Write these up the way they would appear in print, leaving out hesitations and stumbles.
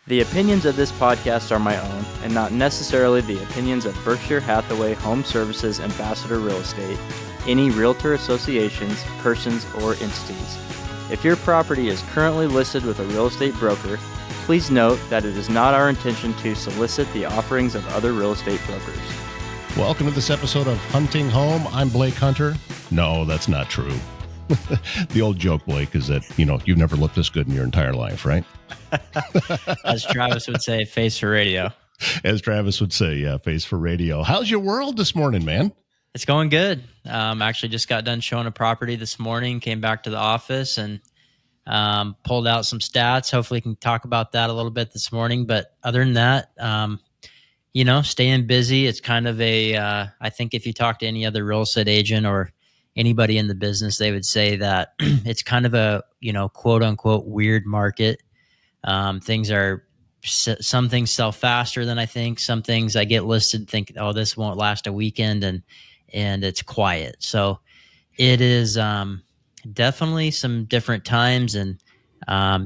The opinions of this podcast are my own and not necessarily the opinions of Berkshire Hathaway Home Services Ambassador Real Estate, any realtor associations, persons, or entities. If your property is currently listed with a real estate broker, please note that it is not our intention to solicit the offerings of other real estate brokers. Welcome to this episode of Hunting Home. I'm Blake Hunter. No, that's not true. The old joke, Blake, is that, you've never looked this good in your entire life, right? As Travis would say, face for radio. As Travis would say, yeah, face for radio. How's your world this morning, man? It's going good. Actually just got done showing a property this morning, came back to the office and pulled out some stats. Hopefully we can talk about that a little bit this morning. But other than that, staying busy. It's kind of I think if you talk to any other real estate agent or anybody in the business, they would say that it's kind of a, quote unquote weird market. Some things sell faster than I think. Some things I get listed, think, oh, this won't last a weekend, and it's quiet. So it is definitely some different times, and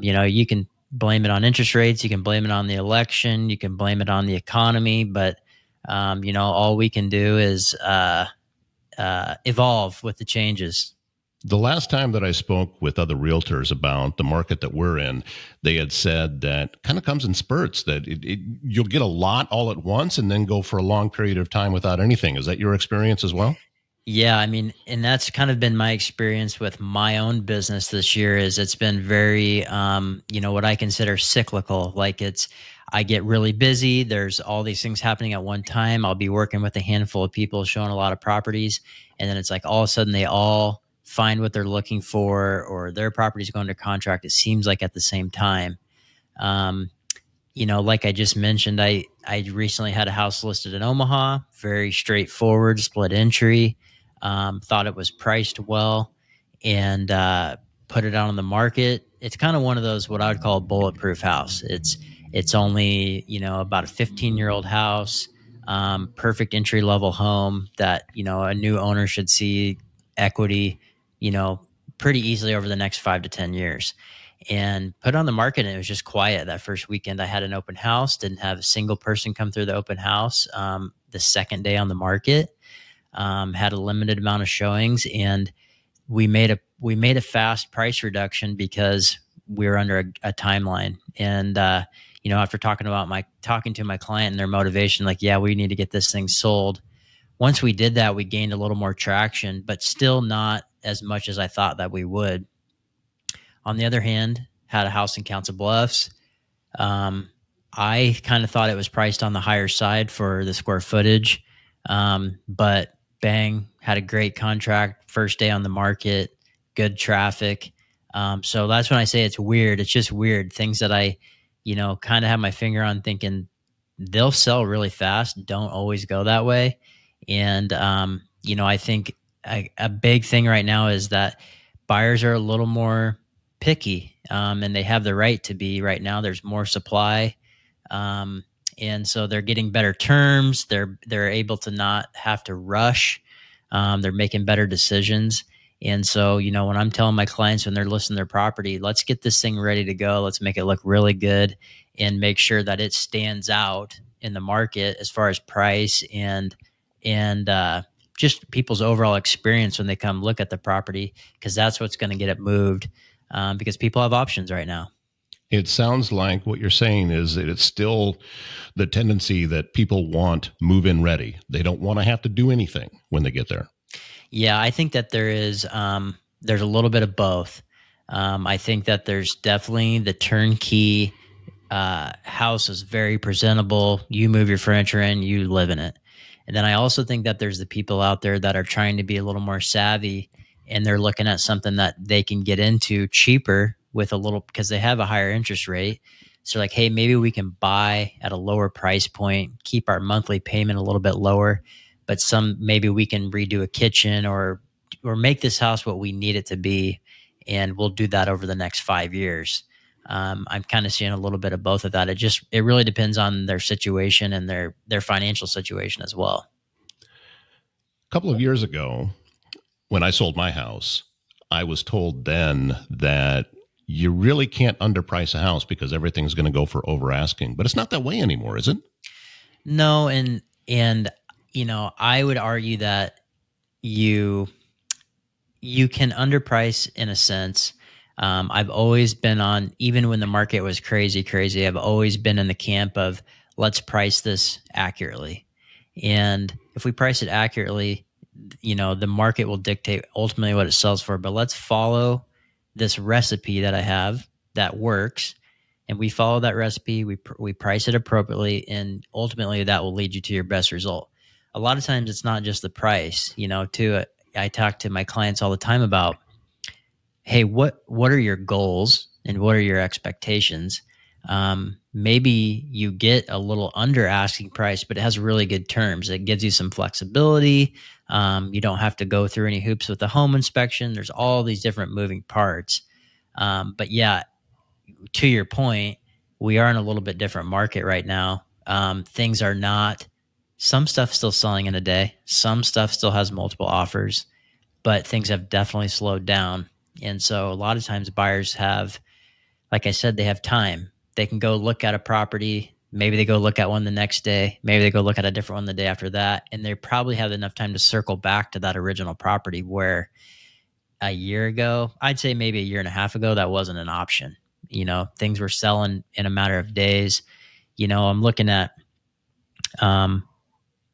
you can blame it on interest rates, you can blame it on the election, you can blame it on the economy, but all we can do is evolve with the changes. The last time that I spoke with other realtors about the market that we're in, they had said that kind of comes in spurts, that you'll get a lot all at once and then go for a long period of time without anything. Is that your experience as well? Yeah, and that's kind of been my experience with my own business this year. Is it's been very, what I consider cyclical. Like I get really busy. There's all these things happening at one time. I'll be working with a handful of people showing a lot of properties. And then it's like all of a sudden they all find what they're looking for, or their property's going to contract. It seems like at the same time. Like I just mentioned, I recently had a house listed in Omaha, very straightforward, split entry. Thought it was priced well and put it out on the market. It's kind of one of those, what I would call a bulletproof house. It's only, about a 15-year-old house, perfect entry-level home that, a new owner should see equity, pretty easily over the next 5 to 10 years. And put it on the market, and it was just quiet. That first weekend I had an open house, didn't have a single person come through the open house. The second day on the market, had a limited amount of showings, and we made a fast price reduction because we were under a timeline. And after talking to my client and their motivation, like, yeah, we need to get this thing sold. Once we did that, we gained a little more traction, but still not as much as I thought that we would. On the other hand, had a house in Council Bluffs. I kind of thought it was priced on the higher side for the square footage, but bang, had a great contract, first day on the market, good traffic. So that's when I say it's weird. It's just weird. Things that I, kind of have my finger on, thinking they'll sell really fast, don't always go that way. And, I think a big thing right now is that buyers are a little more picky, and they have the right to be. Right now there's more supply. And so they're getting better terms. They're able to not have to rush. They're making better decisions. And so, when I'm telling my clients when they're listing their property, let's get this thing ready to go. Let's make it look really good and make sure that it stands out in the market as far as price and just people's overall experience when they come look at the property, because that's what's going to get it moved, because people have options right now. It sounds like what you're saying is that it's still the tendency that people want move-in ready. They don't want to have to do anything when they get there. Yeah, I think that there's a little bit of both. I think that there's definitely the turnkey house is very presentable. You move your furniture in, you live in it. And then I also think that there's the people out there that are trying to be a little more savvy, and they're looking at something that they can get into cheaper with a little, because they have a higher interest rate. So like, hey, maybe we can buy at a lower price point, keep our monthly payment a little bit lower, but maybe we can redo a kitchen or make this house what we need it to be. And we'll do that over the next 5 years. I'm kind of seeing a little bit of both of that. It really depends on their situation and their financial situation as well. A couple of years ago, when I sold my house, I was told then that you really can't underprice a house because everything's going to go for over asking. But it's not that way anymore, is it? No, and I would argue that you can underprice in a sense. I've always been on, even when the market was crazy, I've always been in the camp of let's price this accurately. And if we price it accurately, the market will dictate ultimately what it sells for. But let's follow this recipe that I have that works, and we follow that recipe. We price it appropriately, and ultimately that will lead you to your best result. A lot of times it's not just the price. I talk to my clients all the time about, hey, what are your goals and what are your expectations? Maybe you get a little under asking price, but it has really good terms. It gives you some flexibility. You don't have to go through any hoops with the home inspection. There's all these different moving parts. But yeah, to your point, we are in a little bit different market right now. Things are not, some stuff still selling in a day. Some stuff still has multiple offers, but things have definitely slowed down. And so a lot of times buyers have, like I said, they have time. They can go look at a property. Maybe they go look at one the next day. Maybe they go look at a different one the day after that. And they probably have enough time to circle back to that original property where a year ago, I'd say maybe a year and a half ago, that wasn't an option. Things were selling in a matter of days. I'm looking at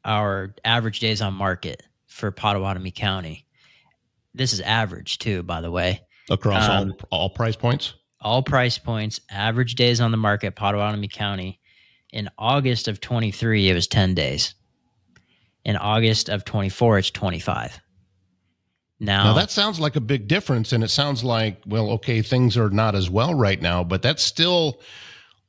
our average days on market for Pottawatomie County. This is average too, by the way. Across all price points? All price points, average days on the market, Pottawatomie County. In August of 23, it was 10 days. In August of 24, it's 25. Now that sounds like a big difference, and it sounds like, well, okay, things are not as well right now, but that's still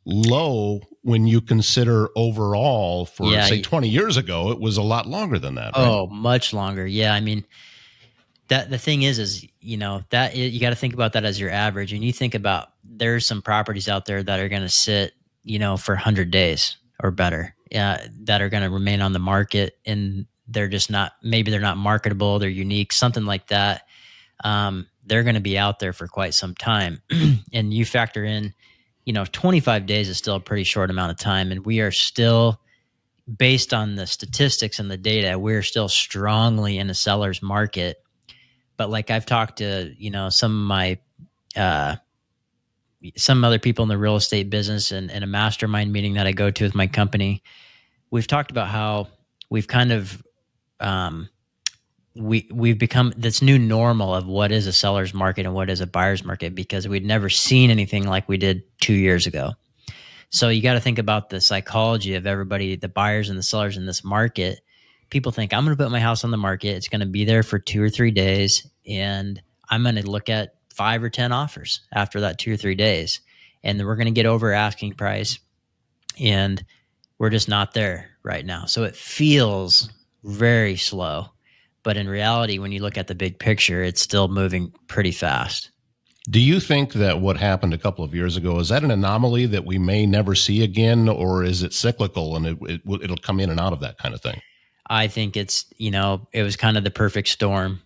low when you consider overall for, say, 20 years ago, it was a lot longer than that, right? Oh, much longer. Yeah, I mean, that the thing is that you got to think about that as your average, and you think about there's some properties out there that are going to sit, for 100 days or better, that are going to remain on the market, and they're just not, maybe they're not marketable, they're unique, something like that. They're going to be out there for quite some time. And you factor in, 25 days is still a pretty short amount of time, and we are still, based on the statistics and the data, we're still strongly in a seller's market. But like I've talked to, some other people in the real estate business and a mastermind meeting that I go to with my company, we've talked about how we've kind of, we've become this new normal of what is a seller's market and what is a buyer's market, because we'd never seen anything like we did 2 years ago. So you got to think about the psychology of everybody, the buyers and the sellers in this market. People think, I'm going to put my house on the market. It's going to be there for 2 or 3 days, and I'm going to look at 5 or 10 offers after that 2 or 3 days. And then we're going to get over asking price, and we're just not there right now. So it feels very slow, but in reality, when you look at the big picture, it's still moving pretty fast. Do you think that what happened a couple of years ago, is that an anomaly that we may never see again, or is it cyclical and it'll come in and out of that kind of thing? I think it's, it was kind of the perfect storm.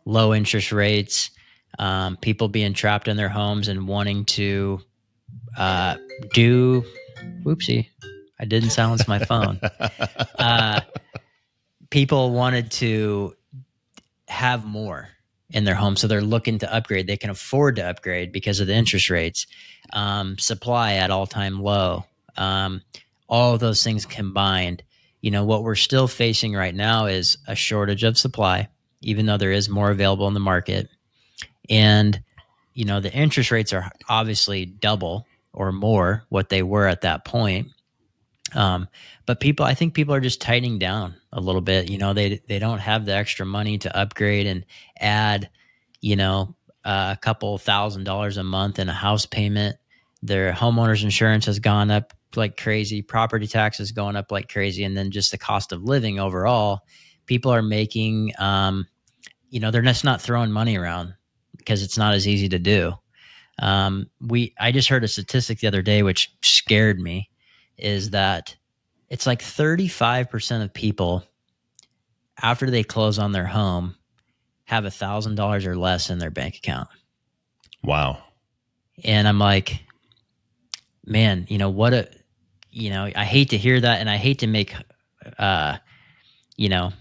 Low interest rates, people being trapped in their homes and wanting to whoopsie, I didn't silence my phone. People wanted to have more in their home, so they're looking to upgrade. They can afford to upgrade because of the interest rates. Supply at all-time low. All of those things combined. What we're still facing right now is a shortage of supply, even though there is more available in the market. And, the interest rates are obviously double or more what they were at that point. But I think people are just tightening down a little bit. They don't have the extra money to upgrade and add, a couple $1,000s a month in a house payment. Their homeowner's insurance has gone up like crazy. Property tax is going up like crazy. And then just the cost of living overall, people are making, they're just not throwing money around because it's not as easy to do. I just heard a statistic the other day, which scared me, is that it's like 35% of people, after they close on their home, have $1,000 or less in their bank account. Wow. And I'm like, man, I hate to hear that. And I hate to make, uh, you know,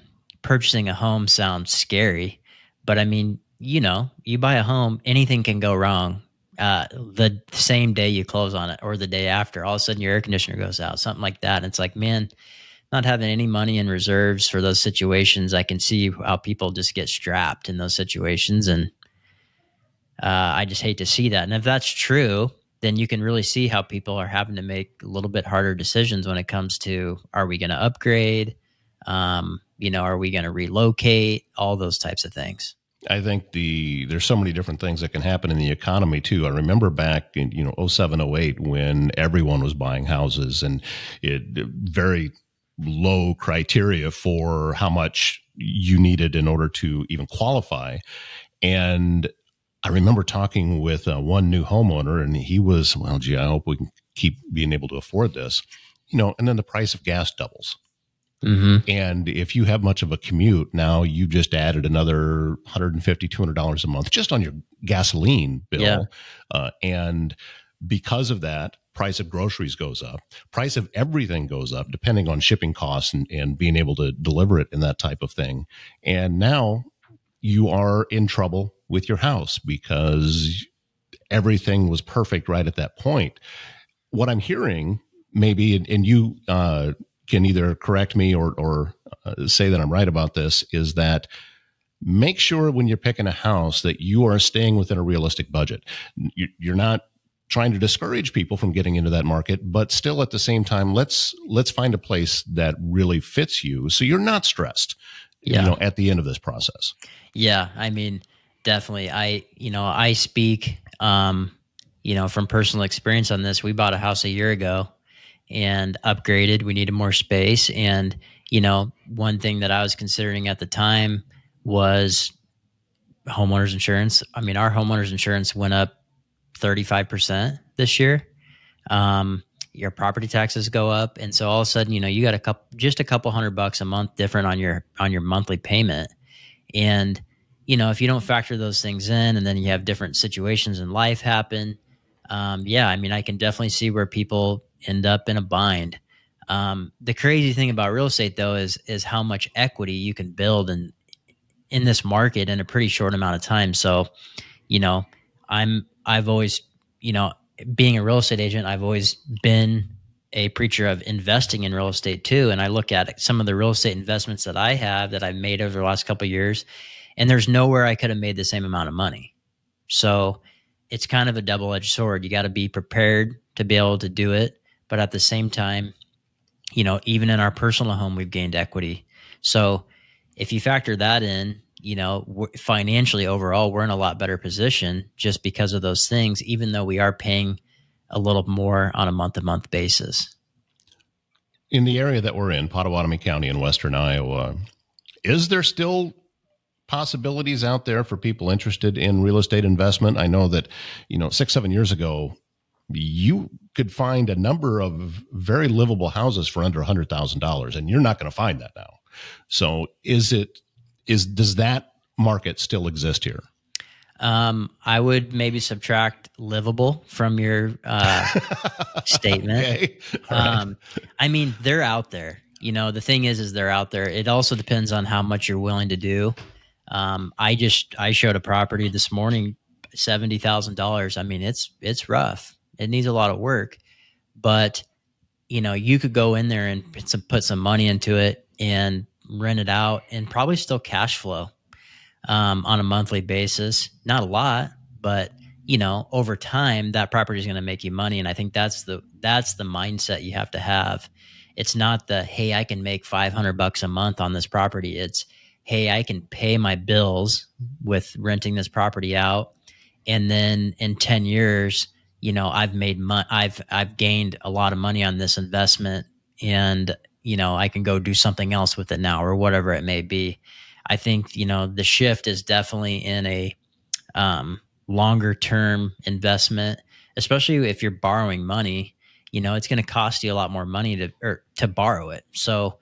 purchasing a home sound scary, but I mean, you buy a home, anything can go wrong. The same day you close on it or the day after, all of a sudden your air conditioner goes out, something like that. And it's like, man, not having any money in reserves for those situations, I can see how people just get strapped in those situations. And I just hate to see that. And if that's true, then you can really see how people are having to make a little bit harder decisions when it comes to, are we going to upgrade? Are we going to relocate? All those types of things. I think there's so many different things that can happen in the economy too. I remember back in 07, 08 when everyone was buying houses, and it very low criteria for how much you needed in order to even qualify. And I remember talking with one new homeowner, and he was, well, gee, I hope we can keep being able to afford this, and then the price of gas doubles. Mm-hmm. And if you have much of a commute, now you just added another $150, $200 a month just on your gasoline bill. Yeah. And because of that, price of groceries goes up, price of everything goes up, depending on shipping costs and being able to deliver it and that type of thing. And now you are in trouble with your house because everything was perfect right at that point. What I'm hearing, maybe, and you can either correct me or say that I'm right about this, is that make sure when you're picking a house that you are staying within a realistic budget. You're not trying to discourage people from getting into that market, but still at the same time, let's find a place that really fits you so you're not stressed, at the end of this process. Yeah, I mean, definitely. I speak, from personal experience on this. We bought a house a year ago and upgraded. We needed more space. And, one thing that I was considering at the time was homeowners insurance. I mean, our homeowners insurance went up 35% this year. Your property taxes go up. And so all of a sudden, you got a couple $100 a month different on your monthly payment. And, if you don't factor those things in and then you have different situations in life happen, I mean, I can definitely see where people end up in a bind. The crazy thing about real estate, though, is how much equity you can build in this market in a pretty short amount of time. So, you know, I've always, being a real estate agent, I've always been a preacher of investing in real estate too. And I look at some of the real estate investments that I have that I've made over the last couple of years, and there's nowhere I could have made the same amount of money. So it's kind of a double-edged sword. You got to be prepared to be able to do it. But at the same time, even in our personal home, we've gained equity. So if you factor that in, financially overall, we're in a lot better position just because of those things, even though we are paying a little more on a month-to-month basis. In the area that we're in, Pottawatomie County in Western Iowa, is there still possibilities out there for people interested in real estate investment? I know that, 6-7 years ago, you could find a number of very livable houses for under $100,000, and you're not going to find that now. So does that market still exist here? I would maybe subtract livable from your statement. Okay. Right. I mean, they're out there. The thing is they're out there. It also depends on how much you're willing to do. I showed a property this morning, $70,000. I mean, it's rough. It needs a lot of work, but you could go in there and put some money into it and rent it out and probably still cash flow on a monthly basis. Not a lot, but over time that property is going to make you money. And I think that's the mindset you have to have. It's not hey, I can make $500 a month on this property. It's, hey, I can pay my bills with renting this property out. And then in 10 years, I've made I've gained a lot of money on this investment, and, I can go do something else with it now or whatever it may be. I think, the shift is definitely in a longer term investment, especially if you're borrowing money. It's going to cost you a lot more money to borrow it. So,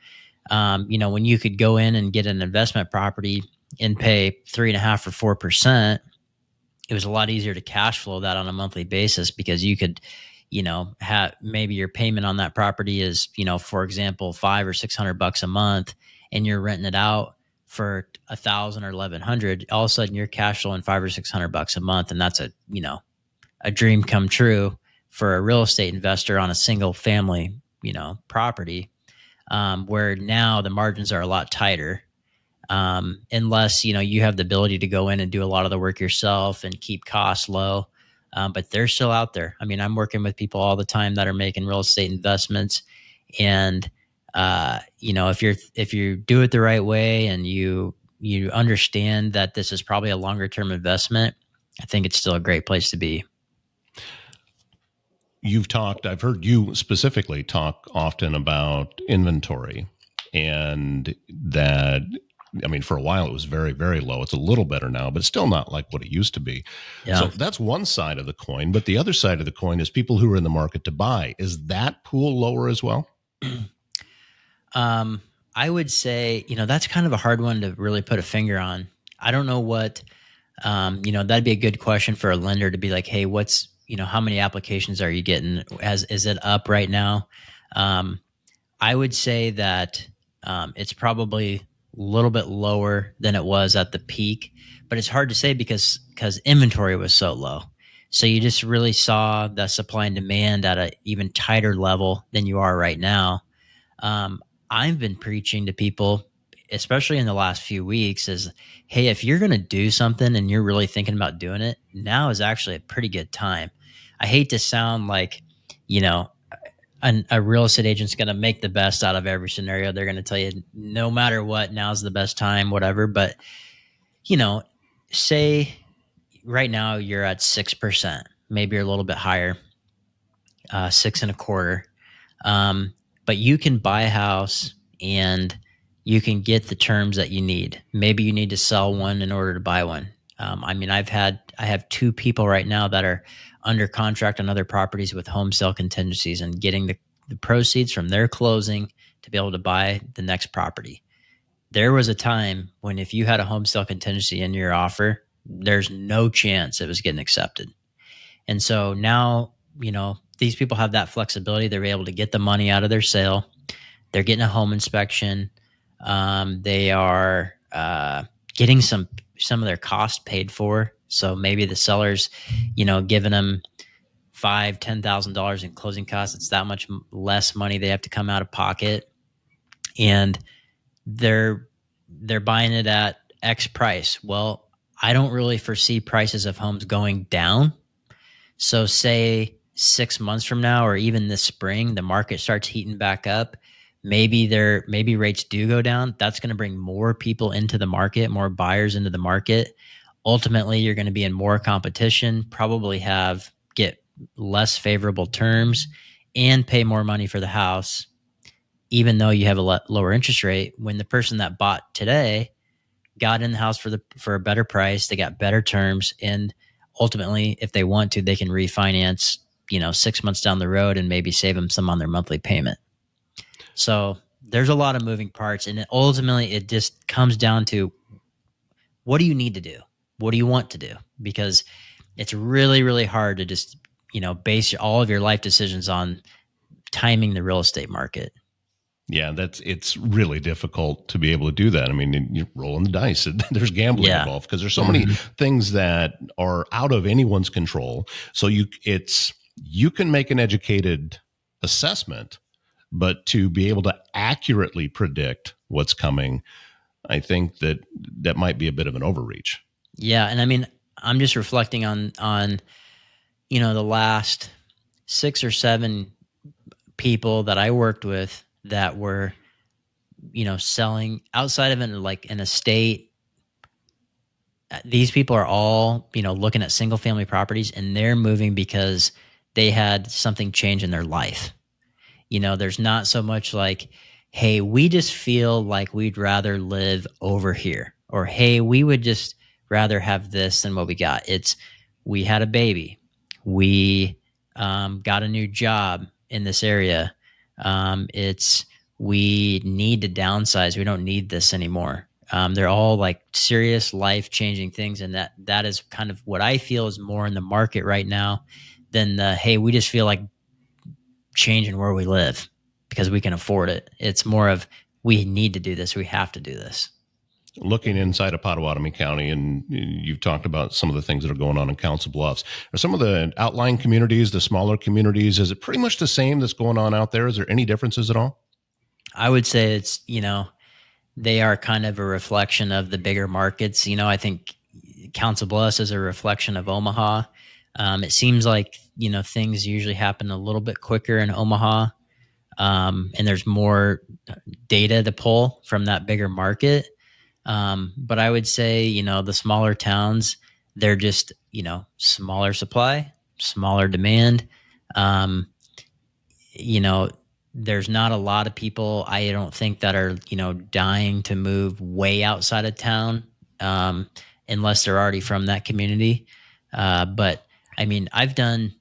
when you could go in and get an investment property and pay 3.5% or 4%, it was a lot easier to cash flow that on a monthly basis, because you could, have maybe your payment on that property is, for example, $500 or $600 a month, and you're renting it out for 1,000 or 1,100. All of a sudden, you're cash flowing $500 or $600 a month, and that's a dream come true for a real estate investor on a single family, property, where now the margins are a lot tighter. Unless you have the ability to go in and do a lot of the work yourself and keep costs low. But they're still out there. I mean, I'm working with people all the time that are making real estate investments, and if you do it the right way and you understand that this is probably a longer term investment, I think it's still a great place to be. I've heard you specifically talk often about inventory, and that, I mean, for a while it was very, very low. It's a little better now, but it's still not like what it used to be. Yeah. So that's one side of the coin. But the other side of the coin is people who are in the market to buy. Is that pool lower as well? I would say, that's kind of a hard one to really put a finger on. I don't know what, that'd be a good question for a lender to be like, hey, how many applications are you getting? Is it up right now? I would say that it's probably a little bit lower than it was at the peak, but it's hard to say because inventory was so low. So you just really saw the supply and demand at an even tighter level than you are right now. I've been preaching to people, especially in the last few weeks, is, hey, if you're going to do something and you're really thinking about doing it, now is actually a pretty good time. I hate to sound like, a real estate agent's going to make the best out of every scenario. They're going to tell you no matter what, now's the best time, whatever. But, say right now you're at 6%, maybe you're a little bit higher, 6.25%. But you can buy a house and you can get the terms that you need. Maybe you need to sell one in order to buy one. I mean, I have two people right now that are under contract on other properties with home sale contingencies and getting the proceeds from their closing to be able to buy the next property. There was a time when if you had a home sale contingency in your offer, there's no chance it was getting accepted. And so now, these people have that flexibility. They're able to get the money out of their sale. They're getting a home inspection. They are getting some of their cost paid for. So maybe the seller's, giving them $5,000-$10,000 in closing costs. It's that much less money they have to come out of pocket, and they're buying it at X price. Well, I don't really foresee prices of homes going down. So say 6 months from now, or even this spring, the market starts heating back up. Maybe rates do go down. That's going to bring more people into the market, more buyers into the market. Ultimately, you're going to be in more competition, probably get less favorable terms, and pay more money for the house, even though you have a lower interest rate. When the person that bought today got in the house for a better price, they got better terms, and ultimately, if they want to, they can refinance, 6 months down the road and maybe save them some on their monthly payment. So there's a lot of moving parts, and ultimately it just comes down to, what do you need to do? What do you want to do? Because it's really, really hard to just, base all of your life decisions on timing the real estate market. Yeah, it's really difficult to be able to do that. I mean, you're rolling the dice. There's gambling involved because there's so many things that are out of anyone's control. So you can make an educated assessment, but to be able to accurately predict what's coming, I think that might be a bit of an overreach. Yeah, and I mean, I'm just reflecting on the last 6 or 7 people that I worked with that were, selling outside of an estate. These people are all, looking at single family properties, and they're moving because they had something change in their life. There's not so much like, hey, we just feel like we'd rather live over here, or hey, we would just rather have this than what we got. It's, we had a baby, we got a new job in this area. It's, we need to downsize. We don't need this anymore. They're all like serious life-changing things, and that is kind of what I feel is more in the market right now than the, hey, we just feel like changing where we live because we can afford it. It's more of, we need to do this. We have to do this. Looking inside of Potawatomi County, and you've talked about some of the things that are going on in Council Bluffs. Are some of the outlying communities, the smaller communities, is it pretty much the same that's going on out there? Is there any differences at all? I would say it's, they are kind of a reflection of the bigger markets. I think Council Bluffs is a reflection of Omaha. It seems like, things usually happen a little bit quicker in Omaha. And there's more data to pull from that bigger market. But I would say, the smaller towns, they're just, smaller supply, smaller demand. There's not a lot of people, I don't think, that are, dying to move way outside of town, unless they're already from that community. But I mean, I've done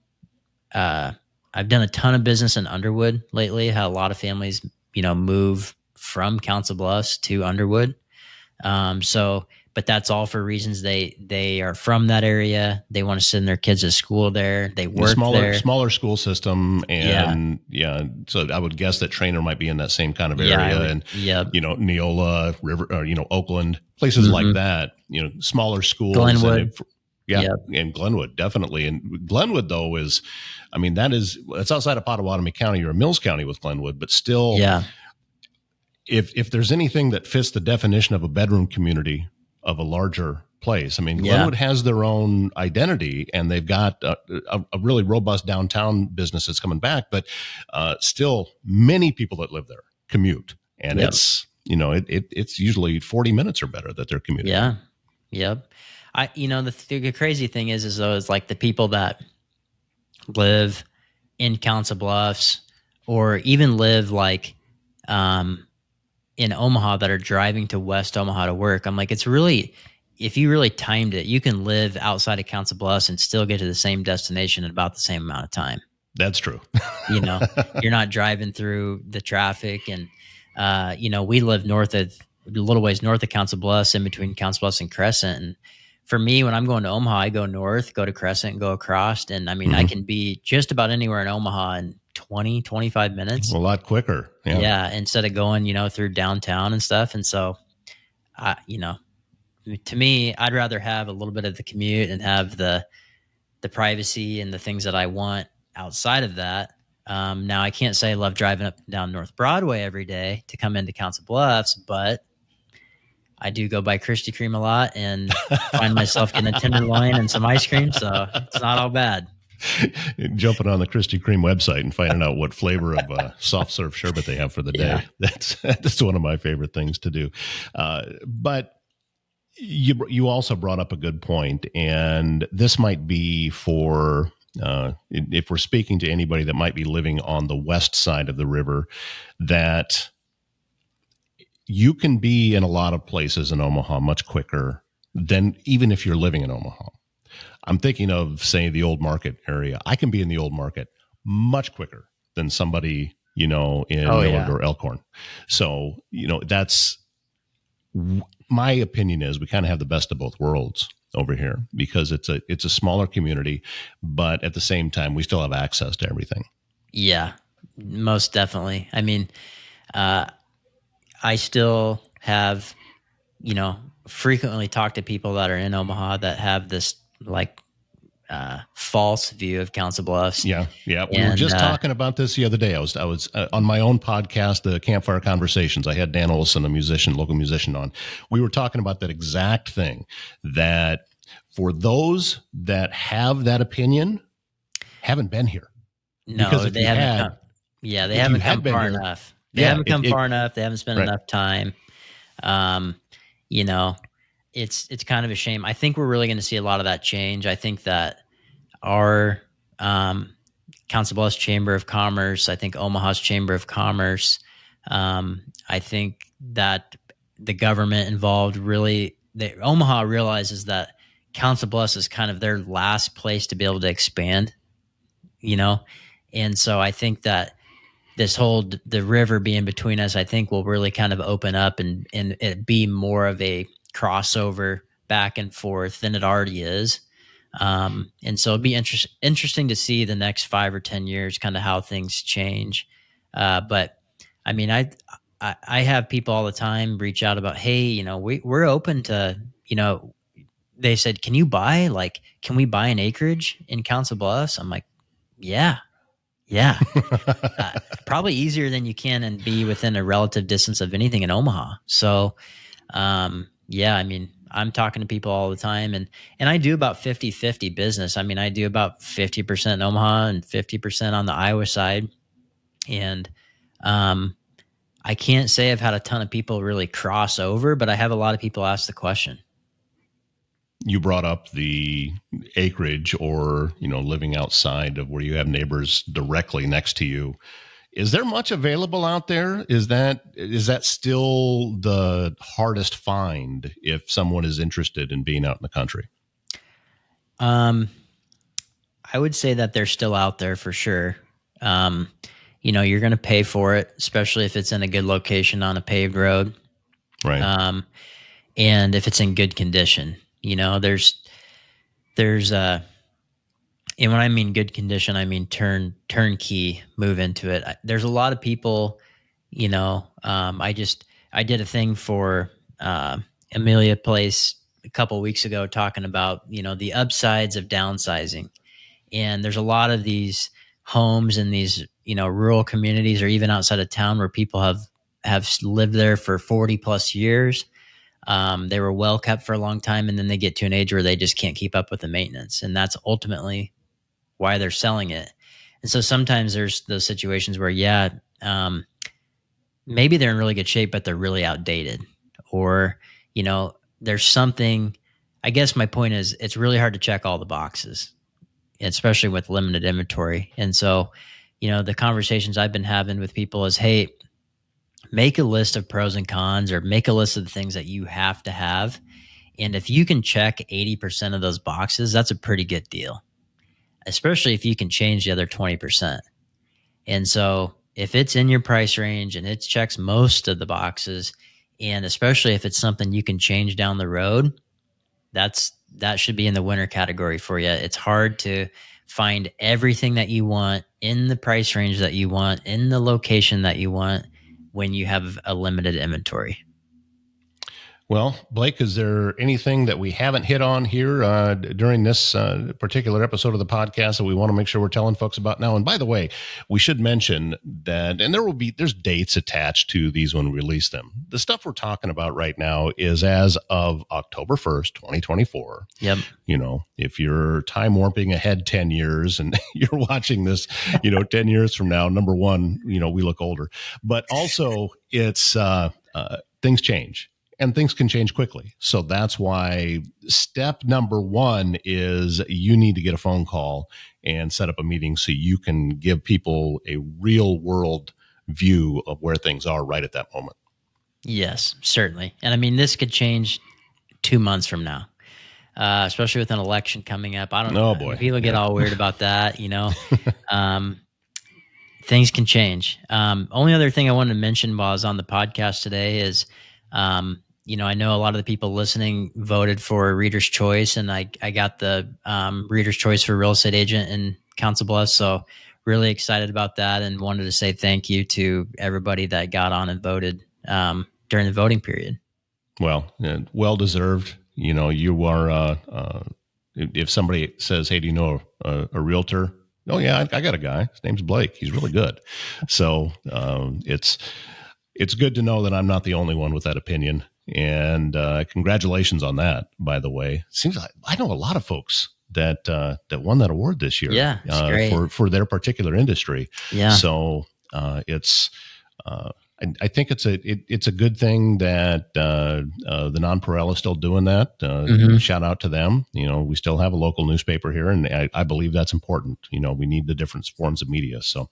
a ton of business in Underwood lately. How a lot of families, move from Council Bluffs to Underwood. But that's all for reasons they are from that area. They want to send their kids to school there. They work there. Smaller school system, and so I would guess that Trainer might be in that same kind of area, Neola, River, or Oakland, places like that. Smaller schools. Glenwood. And Glenwood, definitely. And Glenwood, though, it's outside of Potawatomi County or Mills County with Glenwood, but still, if there's anything that fits the definition of a bedroom community of a larger place, I mean, Glenwood has their own identity, and they've got a really robust downtown business that's coming back, but still many people that live there commute, and it's usually 40 minutes or better that they're commuting. Yeah. Yep. The crazy thing is though, is like the people that live in Council Bluffs or even live like, in Omaha that are driving to West Omaha to work. I'm like, it's really, if you really timed it, you can live outside of Council Bluffs and still get to the same destination in about the same amount of time. That's true. You're not driving through the traffic. And, we live a little ways north of Council Bluffs, in between Council Bluffs and Crescent. And for me, when I'm going to Omaha, I go north, go to Crescent, and go across. And I mean, I can be just about anywhere in Omaha in 20, 25 minutes. A lot quicker. Yeah. Instead of going, through downtown and stuff. And so, to me, I'd rather have a little bit of the commute and have the privacy and the things that I want outside of that. Now, I can't say I love driving up and down North Broadway every day to come into Council Bluffs, but I do go by Krispy Kreme a lot and find myself getting a tenderloin and some ice cream. So it's not all bad. Jumping on the Krispy Kreme website and finding out what flavor of soft serve sherbet they have for the day. That's one of my favorite things to do. But you also brought up a good point, and this might be for if we're speaking to anybody that might be living on the west side of the river, that you can be in a lot of places in Omaha much quicker than even if you're living in Omaha. I'm thinking of, say, the Old Market area. I can be in the Old Market much quicker than somebody, in Millard or Elkhorn. So, that's my opinion is we kind of have the best of both worlds over here, because it's a smaller community, but at the same time, we still have access to everything. Yeah, most definitely. I mean, I still have, frequently talked to people that are in Omaha that have this like false view of Council Bluffs. Yeah. We were just talking about this the other day. I was on my own podcast, the Campfire Conversations. I had Dan Olson, local musician, on. We were talking about that exact thing, that for those that have that opinion, haven't been here. No, because they haven't come. Yeah, they haven't come far enough. They haven't come far enough. They haven't spent enough time. It's kind of a shame. I think we're really going to see a lot of that change. I think that our Council Bluffs Chamber of Commerce, I think Omaha's Chamber of Commerce, I think that the government involved Omaha realizes that Council Bluffs is kind of their last place to be able to expand, and so I think that the river being between us, I think will really kind of open up and it be more of a crossover back and forth than it already is. And so it'd be interesting to see the next 5 or 10 years, kind of how things change. But I mean, I have people all the time reach out about, hey, we're open to, they said, can we buy an acreage in Council Bluffs? I'm like, yeah. Probably easier than you can and be within a relative distance of anything in Omaha. So, yeah, I mean, I'm talking to people all the time and I do about 50-50 business. I mean, I do about 50% in Omaha and 50% on the Iowa side. And, I can't say I've had a ton of people really cross over, but I have a lot of people ask the question. You brought up the acreage or, living outside of where you have neighbors directly next to you. Is there much available out there? Is that still the hardest find if someone is interested in being out in the country? I would say that they're still out there for sure. You're going to pay for it, especially if it's in a good location on a paved road. Right. And if it's in good condition, there's and when I mean good condition, I mean turnkey, move into it. There's a lot of people, I did a thing for Amelia Place a couple of weeks ago talking about, the upsides of downsizing. And there's a lot of these homes in these, rural communities or even outside of town where people have lived there for 40 plus years. They were well kept for a long time, and then they get to an age where they just can't keep up with the maintenance. And that's ultimately why they're selling it. And so sometimes there's those situations where, maybe they're in really good shape, but they're really outdated. Or, there's something, I guess my point is it's really hard to check all the boxes, especially with limited inventory. And so, the conversations I've been having with people is, hey, make a list of pros and cons or make a list of the things that you have to have. And if you can check 80% of those boxes, that's a pretty good deal, especially if you can change the other 20%. And so if it's in your price range and it checks most of the boxes, and especially if it's something you can change down the road, that should be in the winner category for you. It's hard to find everything that you want in the price range that you want, in the location that you want when you have a limited inventory. Well, Blake, is there anything that we haven't hit on here during this particular episode of the podcast that we want to make sure we're telling folks about now? And by the way, we should mention that, and there's dates attached to these when we release them. The stuff we're talking about right now is as of October 1st, 2024. Yep. If you're time warping ahead 10 years and you're watching this, 10 years from now, number one, we look older, but also it's things change. And things can change quickly. So that's why step number one is you need to get a phone call and set up a meeting so you can give people a real world view of where things are right at that moment. Yes, certainly. And I mean, this could change 2 months from now, especially with an election coming up. I don't know. Oh, boy. People get all weird about that, Things can change. Only other thing I wanted to mention while I was on the podcast today is, I know a lot of the people listening voted for Reader's Choice, and I got the Reader's Choice for Real Estate Agent in Council Bluffs. So really excited about that and wanted to say thank you to everybody that got on and voted during the voting period. Well, well-deserved. You are, if somebody says, hey, do you know a realtor? Oh, yeah, I got a guy. His name's Blake. He's really good. So it's good to know that I'm not the only one with that opinion. And congratulations on that, by the way. Seems like I know a lot of folks that won that award this year. Yeah, it's great. For their particular industry. Yeah. So it's I think it's a good thing that the Nonpareil is still doing that. Shout out to them. We still have a local newspaper here, and I believe that's important. We need the different forms of media. So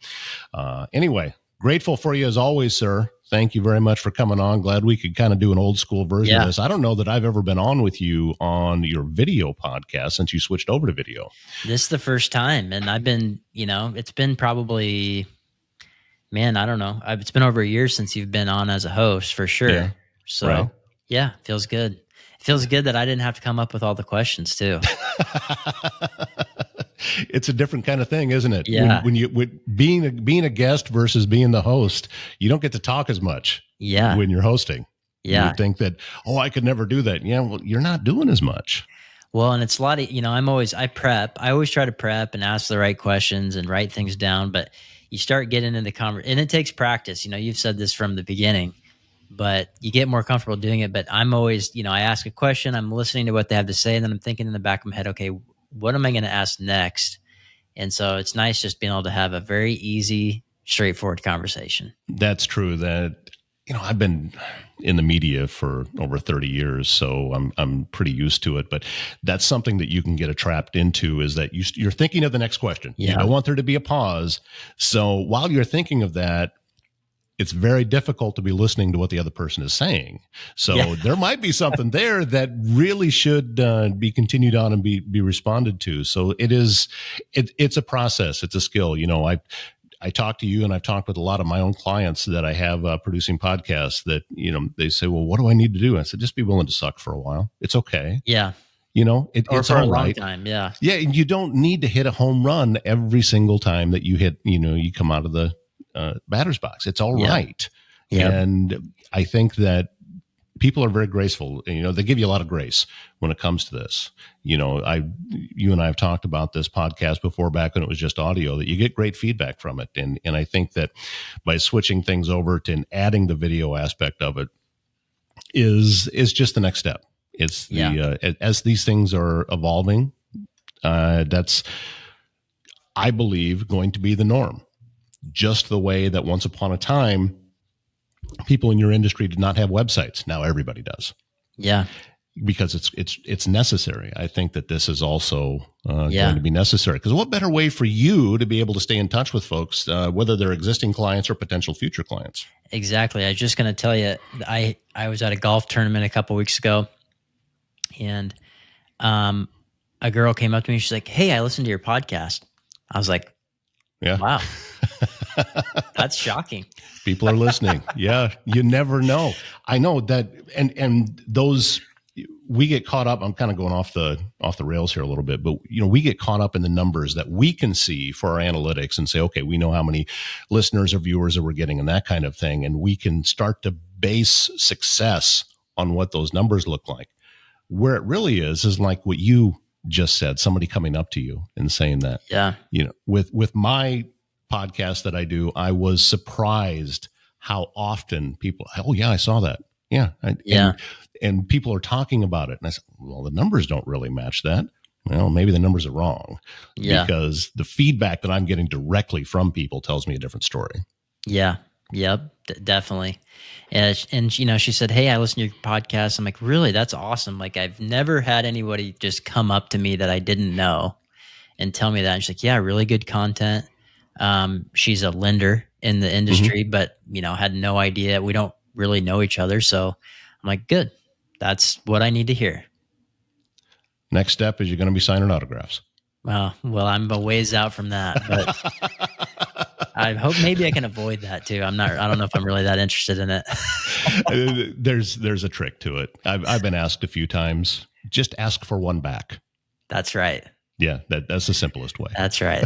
anyway, grateful for you as always, sir. Thank you very much for coming on. Glad we could kind of do an old school version of this. I don't know that I've ever been on with you on your video podcast since you switched over to video. This is the first time. And I've been, it's been probably Man, I don't know. It's been over a year since you've been on as a host for sure. Yeah, So right. yeah, feels good. It feels good that I didn't have to come up with all the questions too. It's a different kind of thing, isn't it? Yeah. When being a guest versus being the host, you don't get to talk as much Yeah. when you're hosting. You Yeah. would think that, oh, I could never do that. Yeah, well, you're not doing as much. Well, and it's a lot of, I prep. I always try to prep and ask the right questions and write things down, but you start getting into the conversation, and it takes practice. You've said this from the beginning, but you get more comfortable doing it. But I'm always, I ask a question, I'm listening to what they have to say, and then I'm thinking in the back of my head, okay, what am I going to ask next? And so it's nice just being able to have a very easy, straightforward conversation. That's true. I've been in the media for over 30 years, so I'm pretty used to it. But that's something that you can get trapped into, is that you're thinking of the next question. Yeah. You don't want there to be a pause. So while you're thinking of that, it's very difficult to be listening to what the other person is saying. So there might be something there that really should be continued on and be responded to. So it's a process. It's a skill. I talk to you, and I've talked with a lot of my own clients that I have producing podcasts that, they say, well, what do I need to do? I said, just be willing to suck for a while. It's okay. Yeah. It's for all a long right. time. Yeah. Yeah. And you don't need to hit a home run every single time that you hit, you come out of the batter's box. It's all right. Yep. And I think that people are very graceful. They give you a lot of grace when it comes to this. You and I have talked about this podcast before, back when it was just audio, that you get great feedback from it. And I think that by switching things over to and adding the video aspect of it is just the next step. It's as these things are evolving, that's, I believe, going to be the norm. Just the way that once upon a time, people in your industry did not have websites. Now everybody does. Yeah. Because it's necessary. I think that this is also going to be necessary. Because what better way for you to be able to stay in touch with folks, whether they're existing clients or potential future clients? Exactly. I was just going to tell you, I was at a golf tournament a couple weeks ago, and a girl came up to me. She's like, "Hey, I listened to your podcast." I was like, "Yeah, wow, that's shocking." People are listening. Yeah, you never know. I know that, and those, we get caught up. I'm kind of going off the rails here a little bit, but we get caught up in the numbers that we can see for our analytics and say, okay, we know how many listeners or viewers that we're getting and that kind of thing, and we can start to base success on what those numbers look like. Where it really is like what you just said, somebody coming up to you and saying that. Yeah. With my podcast that I do, I was surprised how often people, oh yeah, I saw that. Yeah. And people are talking about it. And I said, well, the numbers don't really match that. Well, maybe the numbers are wrong. Yeah. Because the feedback that I'm getting directly from people tells me a different story. Yeah. Yep. Definitely. And she said, "Hey, I listened to your podcast." I'm like, "Really? That's awesome." Like, I've never had anybody just come up to me that I didn't know and tell me that. And she's like, "Yeah, really good content." She's a lender in the industry, but had no idea. We don't really know each other. So I'm like, good. That's what I need to hear. Next step is you're going to be signing autographs. Well, I'm a ways out from that, but I hope maybe I can avoid that too. I don't know if I'm really that interested in it. There's a trick to it. I've been asked a few times, just ask for one back. That's right. Yeah, that's the simplest way. That's right.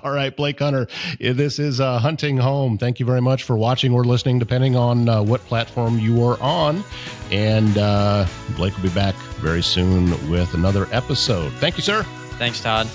All right, Blake Hunter, this is Hunting Home. Thank you very much for watching or listening, depending on what platform you are on. And Blake will be back very soon with another episode. Thank you, sir. Thanks, Todd.